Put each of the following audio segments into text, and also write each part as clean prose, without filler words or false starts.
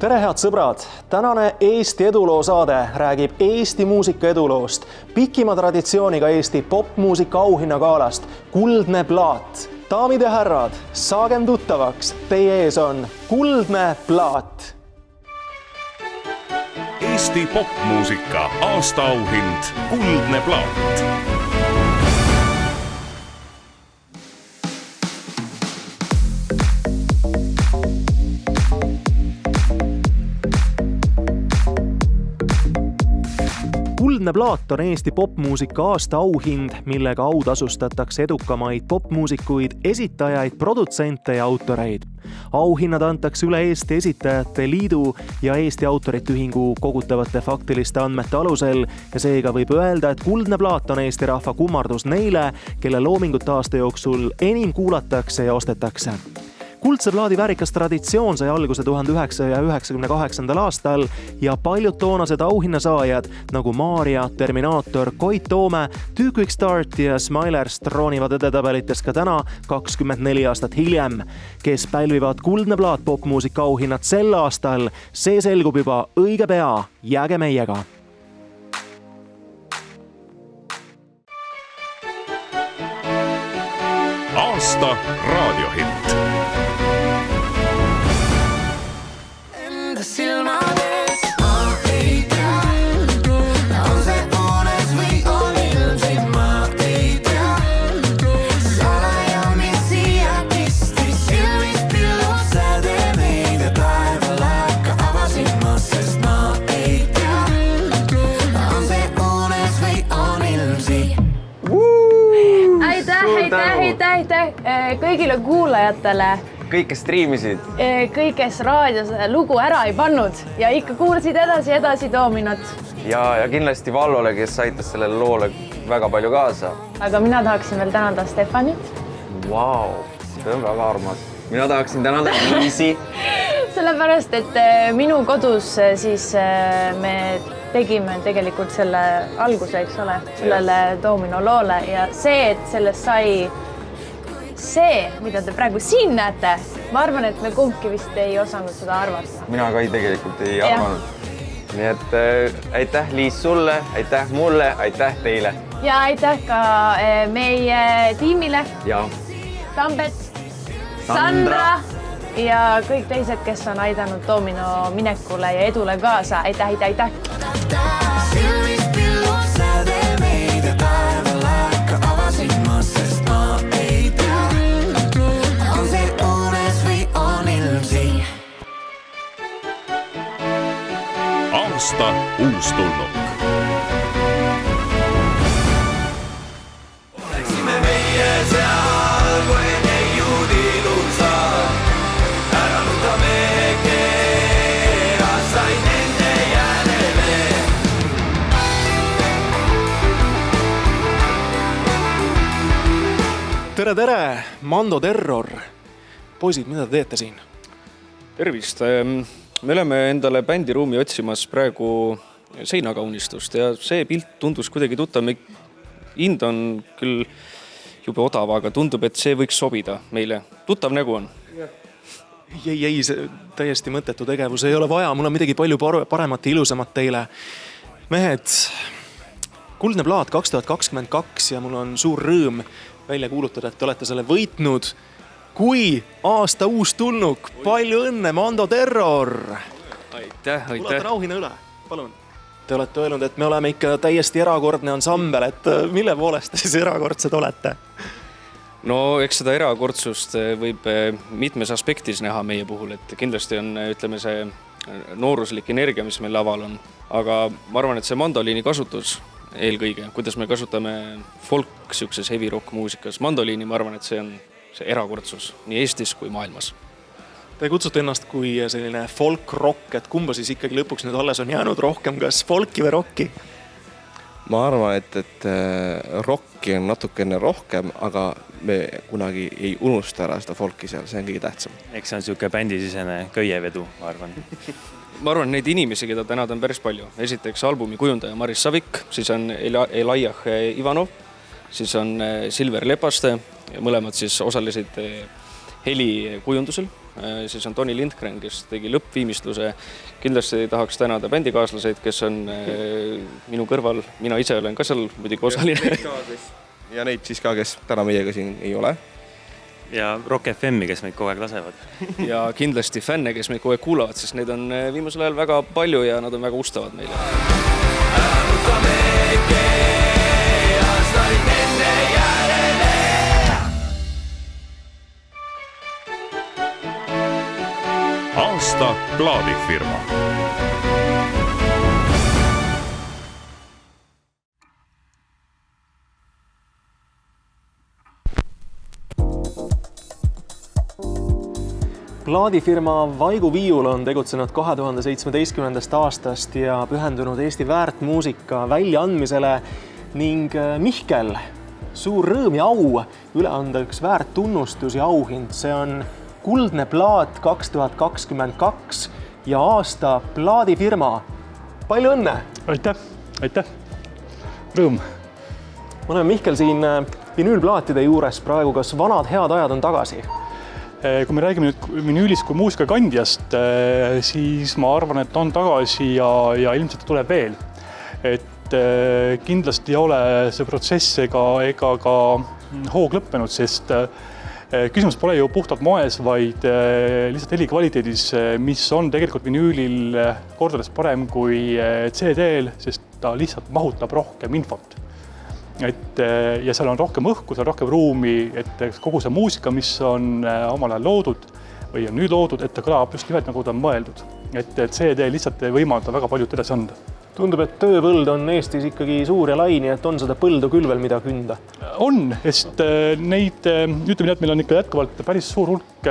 Tere head sõbrad! Tänane Eesti eduloo saade räägib Eesti muusika eduloost, pikima traditsiooniga Eesti popmuusika auhinnagaalast Kuldne Plaat. Daamid ja härrad, saagem tuttavaks, teie ees on Kuldne Plaat. Eesti popmuusika aastaauhind Kuldne Plaat. Kuldne Plaat on Eesti popmuusika aasta auhind, millega autasustatakse edukamaid popmuusikuid, esitajaid, produtsente ja autoreid. Auhinnad antakse üle Eesti Esitajate Liidu ja Eesti Autorite Ühingu kogutavate faktiliste andmete alusel ja seega võib öelda, et Kuldne Plaat on Eesti rahva kummardus neile, kelle loomingut aasta jooksul enim kuulatakse ja ostetakse. Kuldse Plaadi väärikas traditsioon sai alguse 1998. aastal ja paljud toonased auhinnasaajad nagu Maarja, Terminaator, Koit Toome, Too Quick Start ja Smilers troonivad edetabelites ka täna 24 aastat hiljem. Kes pälvivad Kuldne Plaat popmuusika auhinnad sel aastal, see selgub juba õige pea. Jääge meiega! Aasta raadiohitt. Silmades ma ei tea, on see unes või on ilmselt ma ei tea. Salaja, mis siia pistis silmist pillus, säde meid ja taevalaka avasin ma, sest ma ei tea, on see unes või on ilmselt. Aitäh kõigile kuulajatele. Kõik, kes striimisid. Kõik, kes raadios lugu ära ei pannud ja ikka kuulsid edasi Doominot. Ja kindlasti Vallole, kes aitas sellele loole väga palju kaasa. Aga mina tahaksin veel tänada Stefanit. Vau, see on väga armas. Mina tahaksin tänada Liisi. Sellepärast, et minu kodus siis me tegime tegelikult selle alguse, eks ole, sellele Doomino loole ja see, et sellest sai see, mida te praegu siin näete, ma arvan, et me kumbki vist ei osanud seda arvata. Mina ka tegelikult ei arvanud. Nii et aitäh Liis sulle, aitäh mulle, aitäh teile. Ja aitäh ka meie tiimile. Ja Tambet, Sandra ja kõik teised, kes on aidanud Doomino minekule ja edule kaasa. Aitäh! Silmist pillus, säde meid ja taevalaka avasin ma, sest ma ei tea, on see unes või on ilmsi. Aasta uustulnuk. Oleksime meie seal, kui neiud ilusad, ära nuta mehe keera, sai nende jäänele. Tere! Mando Terror! Poisid, mida te teete siin? Tervist! Me oleme endale bändiruumi otsimas praegu seinakaunistust ja see pilt tundus kuidagi tuttav. Hind on küll jube odav, aga tundub, et see võiks sobida meile. Tuttav nägu on. Ei, see täiesti mõttetu tegevus ei ole vaja. Mul on midagi palju paremat ja ilusamat teile. Mehed, Kuldne Plaat 2022 ja mul on suur rõõm välja kuulutada, et te olete selle võitnud kui aasta uus tulnuk. Palju õnne, Mando Terror! Aitäh! Ulatan auhinna üle, palun. Te olete öelnud, et me oleme ikka täiesti erakordne ansambel, et mille poolest te siis erakordsed olete? No eks seda erakordsust võib mitmes aspektis näha meie puhul, et kindlasti on, ütleme, see nooruslik energia, mis meil laval on. Aga ma arvan, et see mandoliini kasutus eelkõige, kuidas me kasutame folk siukses heavy rock muusikas. Mandoliini, ma arvan, et see on see erakordsus nii Eestis kui maailmas. Te kutsute ennast kui selline folk-rock, et kumba siis ikkagi lõpuks nüüd alles on jäänud rohkem, kas folki või rocki? Ma arvan, et rocki on natukene rohkem, aga me kunagi ei unusta ära seda folki seal, see on kõige tähtsam. Eks see on siuke bändisisene köievedu, ma arvan. Ma arvan, neid inimesi, keda tänada on päris palju. Esiteks albumi kujundaja Maris Savik, siis on Elajah Ivanov, siis on Silver Lepaste, mõlemad siis osalesid helikujundusel siis on Toni Lindgren, kes tegi lõppviimistluse. Kindlasti tahaks tänada bändikaaslaseid, kes on minu kõrval, mina ise olen ka seal muidugi osaline. Ja neid siis ka, kes täna meiega siin ei ole. Ja Rock FM-i, kes meid kogu aeg lasevad. Ja kindlasti fänne, kes meid kogu aeg kuulavad, sest neid on viimasel ajal väga palju ja nad on väga ustavad meile. Aasta plaadifirma. Plaadifirma Vaigu Viiul on tegutsenud 2017. aastast ja pühendunud Eesti väärtmuusika väljaandmisele ning Mihkel, suur rõõm ja au üle anda üks väärttunnustus ja auhind. See on Kuldne plaat 2022 ja aasta plaadifirma. Palju õnne! Aitäh! Rõõm! Ma olen Mihkel siin vinüülplaatide juures praegu, kas vanad head ajad on tagasi? Kui me räägime nüüd vinüülist kui muusikakandjast, siis ma arvan, et on tagasi ja ilmselt tuleb veel. Et kindlasti ei ole see protsess ega ka hoog lõppenud, sest küsimus pole ju puhtalt moes, vaid lihtsalt heli kvaliteedis, mis on tegelikult vinüülil kordades parem kui CD-l, sest ta lihtsalt mahutab rohkem infot. Ja seal on rohkem õhku, seal on rohkem ruumi, et kogu see muusika, mis on omal ajal loodud või on nüüd loodud, et ta kõlab just nimelt nagu ta on mõeldud. Et CD lihtsalt ei võimalda väga paljud edasi anda. Tundub, et tööpõld on Eestis ikkagi suur ja lai, nii et on seda põldu küll veel mida künda? On, sest neid, ütleme, et meil on ikka jätkuvalt päris suur hulk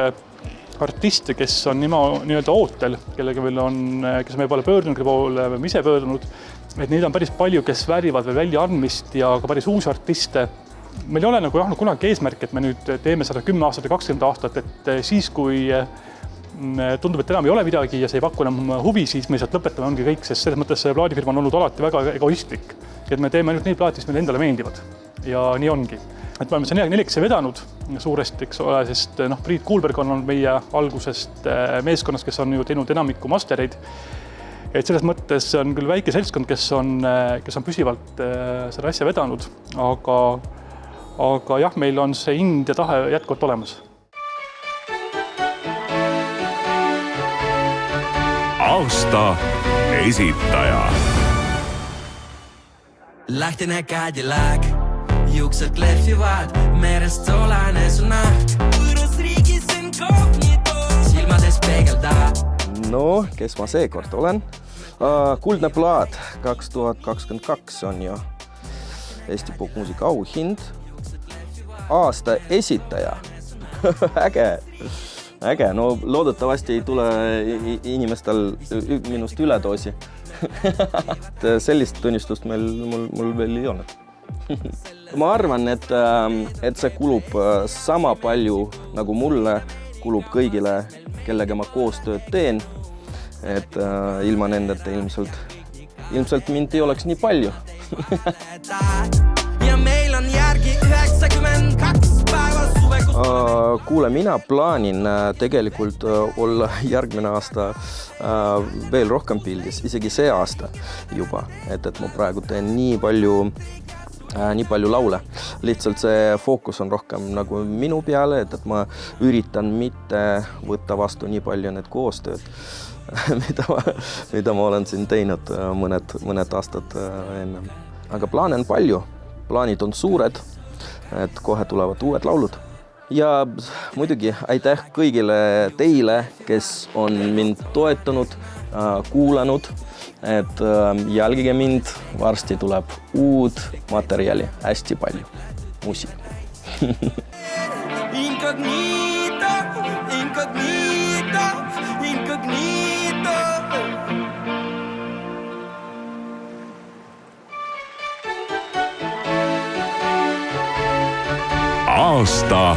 artiste, kes on nii-öelda ootel, kellega meil on, kes me pole pöördunud, kelle poole me ise pöördunud, et neid on päris palju, kes väärivad veel väljaandmist ja ka päris uusi artiste. Meil ei ole nagu kunagi eesmärk, et me nüüd teeme seda 10 aastat ja 20 aastat, et siis, kui tundub, et enam ei ole midagi ja see ei paku enam huvi, siis me lihtsalt lõpetame ongi kõik, sest selles mõttes see plaadifirma on olnud alati väga egoistlik. Et me teeme ainult neid plaate, mis meile endale meeldivad. Ja nii ongi. Et me oleme see 4 vedanud suuresti, eks ole, sest Priit Kuulberg on olnud meie algusest meeskonnast, kes on ju teinud enamikku mastereid. Et selles mõttes on küll väike seltskond, kes on püsivalt selle asja vedanud, aga jah, meil on see ind ja tahe jätkuvalt olemas. Aasta esitaja. Lähtine Cadillac, juuksed lehvivad, merest solane su nahk. Võõras riigis incognito, silmades peegeldab. No, kes ma seekord olen? Kuldne plaat 2022 on ju Eesti popmuusika auhind. Aasta esitaja. Äge, no loodetavasti ei tule inimestel minust üledoosi. Sellist tunnistust mul veel ei olnud. Ma arvan, et see kulub sama palju nagu mulle, kulub kõigile, kellega ma koostööd teen. Et ilma nendeta ilmselt mind ei oleks nii palju. Ja meil on järgi 92 päeva suvekus. Kuule, mina plaanin tegelikult olla järgmine aasta veel rohkem pildis, isegi see aasta juba. Et ma praegu teen nii palju laule. Lihtsalt see fookus on rohkem nagu minu peale, et ma üritan mitte võtta vastu nii palju need koostööd, mida ma olen siin teinud mõned aastad enne. Aga plaane on palju, plaanid on suured, et kohe tulevad uued laulud. Ja muidugi aitäh kõigile teile, kes on mind toetanud, kuulanud, et jälgige mind, varsti tuleb uud materjali, hästi palju muusika. Incognito, incognito, incognito. Aasta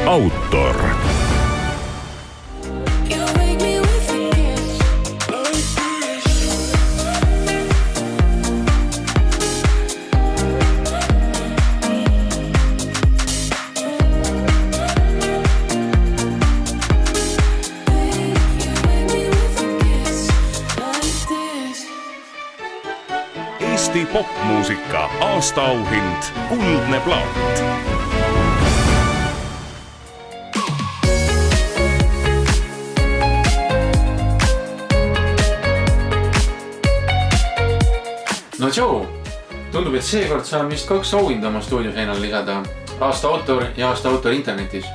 autor. Eesti popmuusika aastaauhind Kuldne plaat. No Joe, tundub, et seekord saan vist 2 auhinda oma stuudioseinal lisada. Aasta autor ja aasta autor internetis.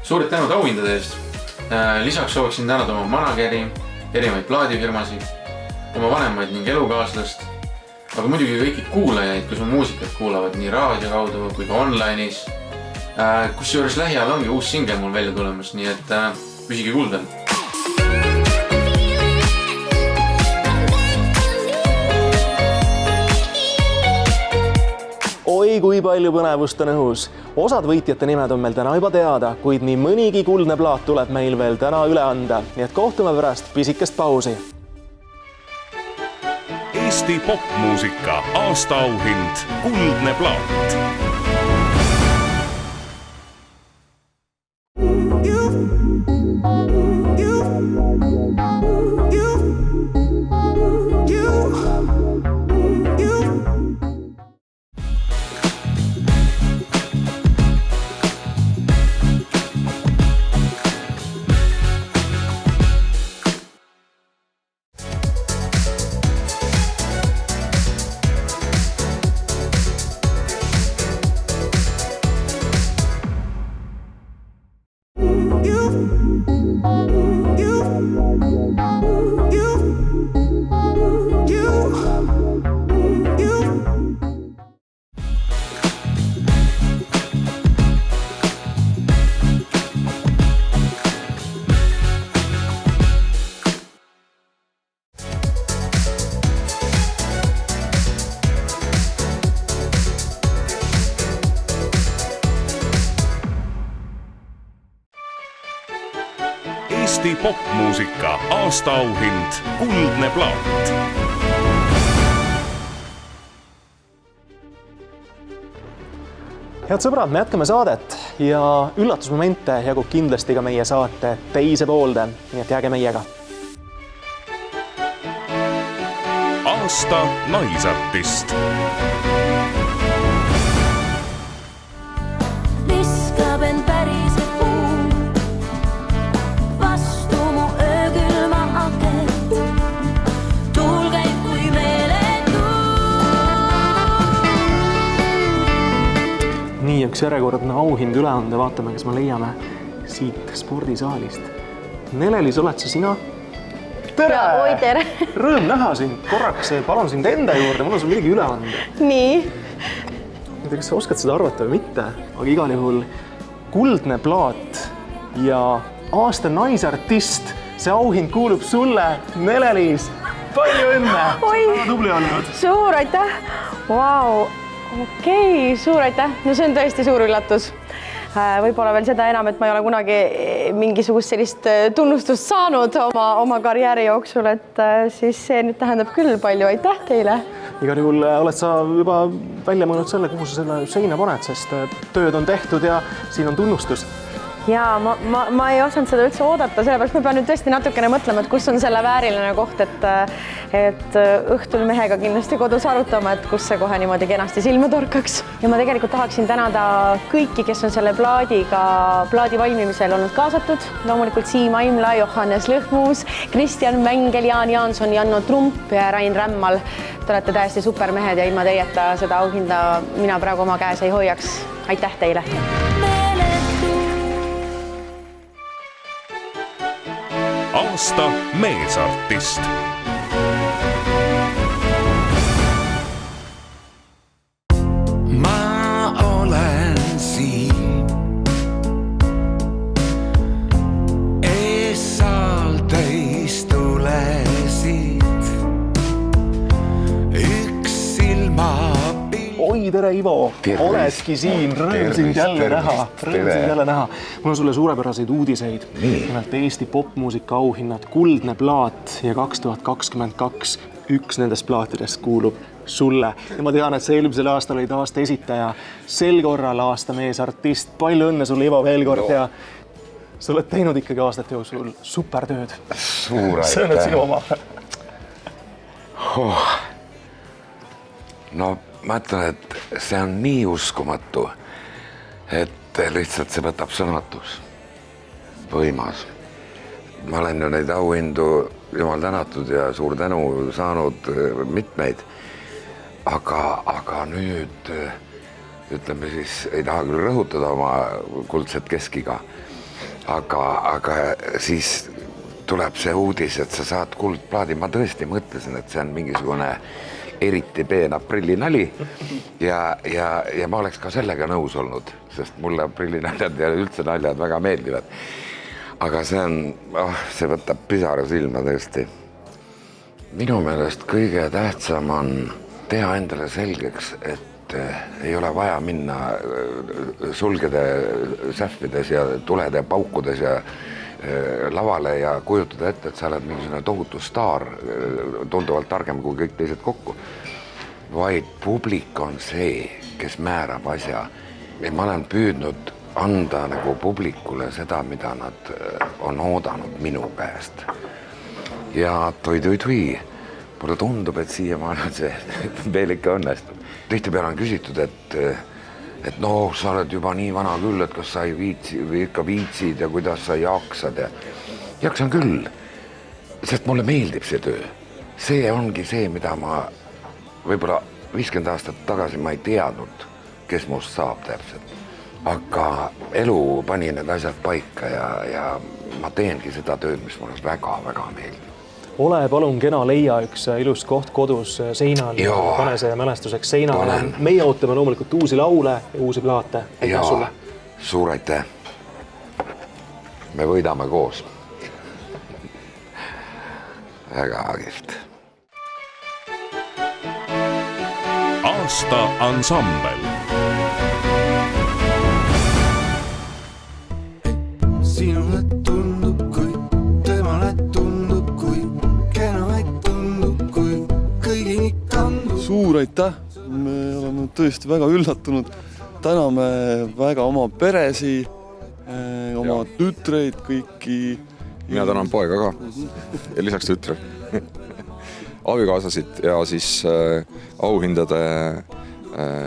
Suured tänud auhindade eest. Lisaks sooviksin tänada oma manageri, erinevaid plaadifirmasid, oma vanemaid ning elukaaslast, aga muidugi kõiki kuulajaid, kes on muusikat kuulavad nii raadio kaudu kui ka online'is. Kusjuures lähiajal ongi uus singel mul välja tulemas, nii et püsige kuuldel. Oi, kui palju põnevust on õhus. Osad võitjate nimed on meil täna juba teada, kuid nii mõnigi kuldne plaat tuleb meil veel täna üle anda. Nii et kohtume pärast pisikest pausi. Eesti popmuusika aastaauhind Kuldne plaat. Eesti popmuusika aastaauhind Kuldne plaat. Head sõbrad, me jätkame saadet ja üllatusmomente jagub kindlasti ka meie saate teise poolde, nii et jääge meiega. Aasta naisartist. Viskab end päris vastu mu öökülma akent. Tuul käib kui meeletu. Nii üks järjekordne auhind üle anda, vaatame, kas me leiame siit spordisaalist. Nelelis, oled sa sina? Tere! Oi, tere! Rõõm näha sind. Korraks palun sind enda juurde, mul on sul midagi üle anda. Nii. Kas sa oskad seda arvata või mitte, aga igal juhul Kuldne plaat ja aasta naisartist. See auhind kuulub sulle, Nelelis. Palju õnne! Oi. Sa oled tubli olnud. Suur aitäh! Vau! Okei, suur aitäh! No see on tõesti suur üllatus. Võib-olla veel seda enam, et ma ei ole kunagi mingisugust sellist tunnustust saanud oma karjääri jooksul, et siis see nüüd tähendab küll palju. Aitäh teile! Igal juhul oled sa juba välja mõelnud selle, kuhu sa selle seina paned, sest tööd on tehtud ja siin on tunnustus. Jaa, ma ei osanud seda üldse oodata, sellepärast ma pean nüüd tõesti natukene mõtlema, et kus on selle vääriline koht, et õhtul mehega kindlasti kodus arutama, et kus see kohe niimoodi kenasti silma torkaks. Ja ma tegelikult tahaksin tänada kõiki, kes on selle plaadi valmimisel olnud kaasatud. Loomulikult Siim Aimla, Johannes Lõhmus, Kristjan Mängel, Jaan Jaanson, Janno Trump ja Rain Rämmal. Te olete täiesti supermehed ja ilma teieta seda auhinda mina praegu oma käes ei hoiaks. Aitäh teile! Aasta meesartist. Ma olen siin eessal teist tulesid üks silma. Oi, tere Ivo! Oledki siin, rõõm sind jälle näha. Mul on sulle suurepäraseid uudiseid. Nimelt Eesti popmuusika auhinnad Kuldne plaat ja 2022 üks nendest plaatidest kuulub sulle. Ja ma tean, et sa eelmisel aastal olid aasta esitaja, sel korral aasta meesartist. Palju õnne sulle, Ivo, veel kord ja sa oled teinud ikkagi aastate jooksul supertööd. Suur aitäh! See on nüüd sinu oma. no ma ütlen, et see on nii uskumatu, et lihtsalt see võtab sõnatus. Võimas. Ma olen ju neid auhindu jumal tänatud ja suur tänu saanud mitmeid. Aga nüüd, ütleme siis, ei taha küll rõhutada oma kuldset keskiga, aga siis tuleb see uudis, et sa saad kuldplaadi. Ma tõesti mõtlesin, et see on mingisugune eriti peen aprillinali ja ma oleks ka sellega nõus olnud, sest mulle aprillinaljad ja üldse naljad väga meeldivad. Aga see võtab pisara silma tõesti. Minu meelest kõige tähtsam on teha endale selgeks, et ei ole vaja minna sulgede sähvides ja tulede paukudes ja lavale ja kujutada ette, et sa oled mingisugune tohutu staar, tunduvalt targem kui kõik teised kokku. Vaid publik on see, kes määrab asja. Ja ma olen püüdnud anda nagu publikule seda, mida nad on oodanud minu käest. Ja toi. Mulle tundub, et siiamaani on see veel ikka õnnestub. Tihtipeale on küsitud, et sa oled juba nii vana küll, et kas sa ei viitsi või ikka viitsid ja kuidas sa jaksad. Jaksan küll, sest mulle meeldib see töö. See ongi see, mida ma võib-olla 50 aastat tagasi ma ei teadnud, kes must saab täpselt. Aga elu pani need asjad paika ja ma teengi seda tööd, mis mulle väga-väga meeldib. Ole palun kena, leia üks ilus koht kodus seinal, pane see mälestuseks seinale. Meie ootame loomulikult uusi laule ja uusi plaate. Aitäh sulle. Suur aitäh. Me võidame koos. Väga kihvt. Aasta ansambel. Sinule tundub kui, temale tundub kui, kenavaid tundub kui, kõigini kandub. Suur aitäh, me oleme tõesti väga üllatunud. Täname väga oma peresi, oma tütreid, kõiki. Mina tänan poega ka ja lisaks tütre. Abikaasasid ja siis auhindade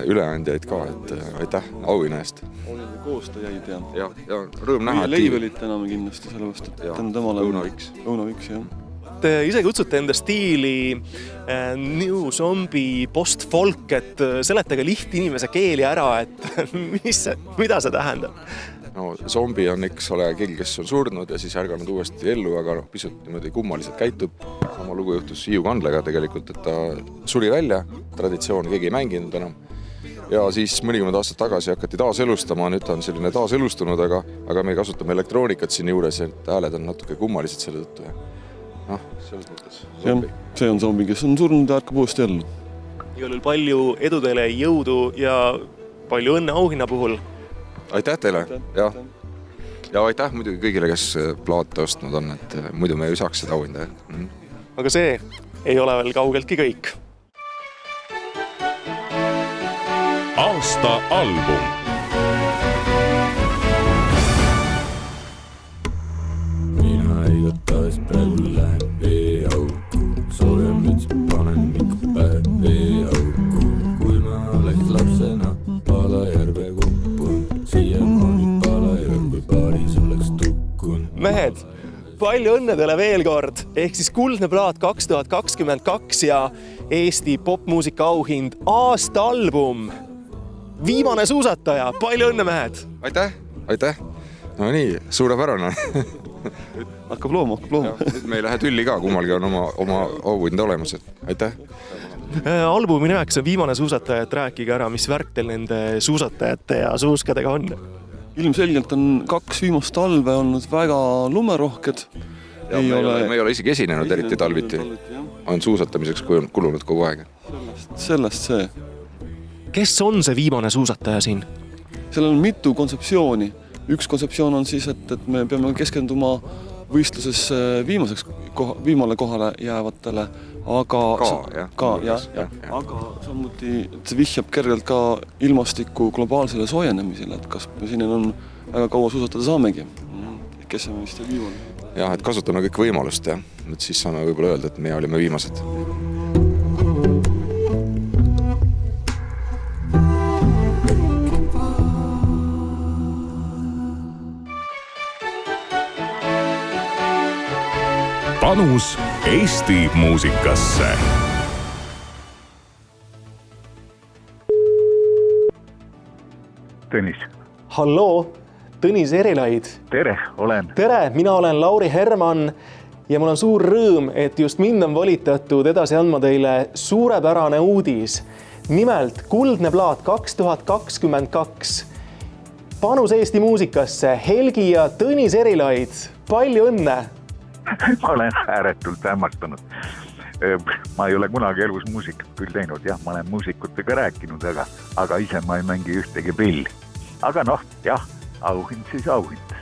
üleandjaid ka, et aitäh auhinna eest. Olime koostajaid ja rõõm näha. Meie leivelit täname kindlasti sellepärast, et tänu temale Õunaviks, jah. Te ise kutsute enda stiili new zombie post-folk, et seletage lihtinimese keeli ära, et mida see tähendab? No, zombi on eks ole keegi, kes on surnud ja siis ärganud uuesti ellu, aga pisut niimoodi kummaliselt käitub. Sama lugu juhtus Hiiu Kandlega tegelikult, et ta suri välja, traditsioon keegi ei mänginud enam. Ja siis mõnikümmend aastat tagasi hakati taaselustama, nüüd ta on selline taaselustunud, aga me kasutame elektroonikat siin juures, et hääled on natuke kummalised selle tõttu. Selles mõttes zombi. See on zombi, kes on surnud ja ärkab uuesti ellu. Igal juhul palju edu teile, jõudu ja palju õnne auhinna puhul. Aitäh teile ja aitäh muidugi kõigile, kes plaate ostnud on, et muidu me ei saaks seda auhinda. Aga see ei ole veel kaugeltki kõik. Aasta album. Mina ei võtas praegu lähen veeauku, sooja müts panen ikka päev veeauku. Kui ma oleks lapsena Palajärve kuppun, siiamaani Palajärve paaris oleks tukkun. Mehed, palju õnne teile veel kord, ehk siis Kuldne plaat 2022 ja Eesti popmuusika auhind aasta album. Viimane suusataja, palju õnne, mehed! Aitäh! No nii, suurepärane. Hakkab looma. Me ei lähe tülli ka, kummalgi on oma auhind olemas, et aitäh! Albumi nimeks on Viimane suusataja, et rääkige ära, mis värk teil nende suusatajate ja suuskadega on? Ilmselgelt on 2 viimast talve olnud väga lumerohked. Me ei ole isegi esinenud eriti talviti. On suusatamiseks kulunud kogu aeg. Sellest see. Kes on see viimane suusataja siin? Seal on mitu kontseptsiooni. Üks kontseptsioon on siis, et me peame keskenduma võistluses viimale kohale jäävatele, aga samuti see vihjab kergelt ka ilmastiku globaalsele soojenemisele, et kas me siin on väga kaua suusatada saamegi. Kes on vist viimane? Jah, et kasutame kõik võimalust ja et siis saame võib-olla öelda, et me olime viimased. panus Eesti muusikasse. Tõnis. Halloo, Tõnis Erilaid. Tere, olen. Tere, mina olen Lauri Herman ja mul on suur rõõm, et just mind on volitatud edasi andma teile suurepärane uudis. Nimelt Kuldne plaat 2022. Panus Eesti muusikasse, Helgi ja Tõnis Erilaid. Palju õnne! Ma olen ääretult hämmastunud. Ma ei ole kunagi elus muusikat küll teinud, jah, ma olen muusikutega rääkinud, aga ise ma ei mängi ühtegi pilli. Aga noh, jah, auhind siis auhind.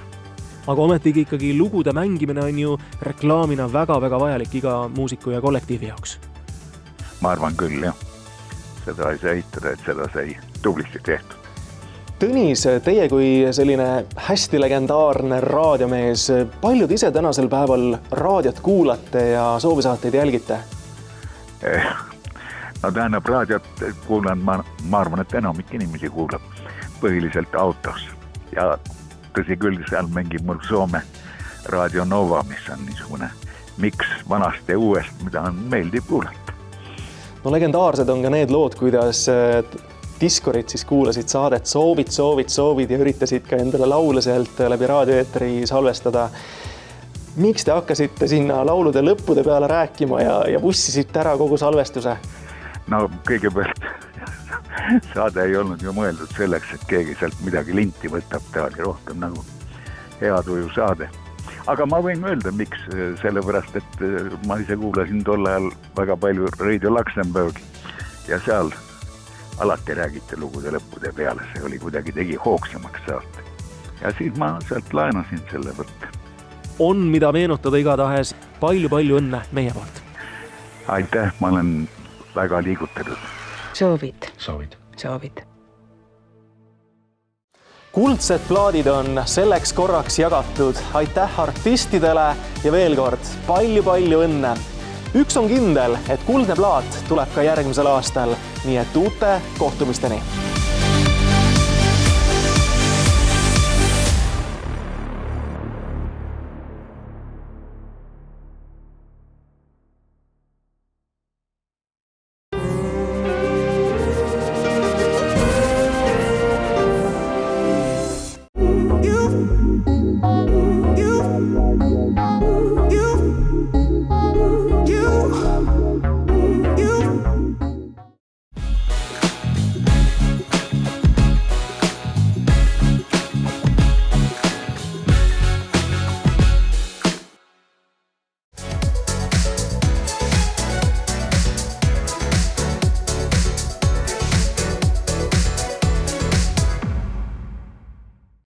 Aga ometigi ikkagi lugude mängimine on ju reklaamina väga-väga vajalik iga muusiku ja kollektiivi jaoks. Ma arvan küll, jah. Seda ei saa eitada, et seda sai tublisti tehtud. Tõnis, teie kui selline hästi legendaarne raadiomees, paljud ise tänasel päeval raadiot kuulate ja soovisaateid jälgite? No tähendab, raadiot kuulan, ma arvan, et enamik inimesi kuulab põhiliselt autos. Ja tõsi küll, seal mängib mul Soome Radio Nova, mis on niisugune miks vanast ja uuest, mida on meeldib kuulata. No legendaarsed on ka need lood, kuidas diskorid siis kuulasid saadet Soovid ja üritasid ka endale laule sealt läbi raadioeetri salvestada. Miks te hakkasite sinna laulude lõppude peale rääkima ja bussisite ära kogu salvestuse? No kõigepealt saade ei olnud ju mõeldud selleks, et keegi sealt midagi linti võtab, ta oli rohkem nagu hea tuju saade. Aga ma võin öelda, miks, sellepärast, et ma ise kuulasin tol ajal väga palju Radio Luxembourg ja seal alati räägite lugude lõppude peale, see oli kuidagi tegi hoogsamaks saate. Ja siis ma sealt laenasin selle võtte. On mida meenutada igatahes, palju õnne meie poolt. Aitäh, ma olen väga liigutatud. Soovid. Kuldsed plaadid on selleks korraks jagatud. Aitäh artistidele ja veel kord palju õnne. Üks on kindel, et Kuldne plaat tuleb ka järgmisel aastal, nii et uute kohtumisteni.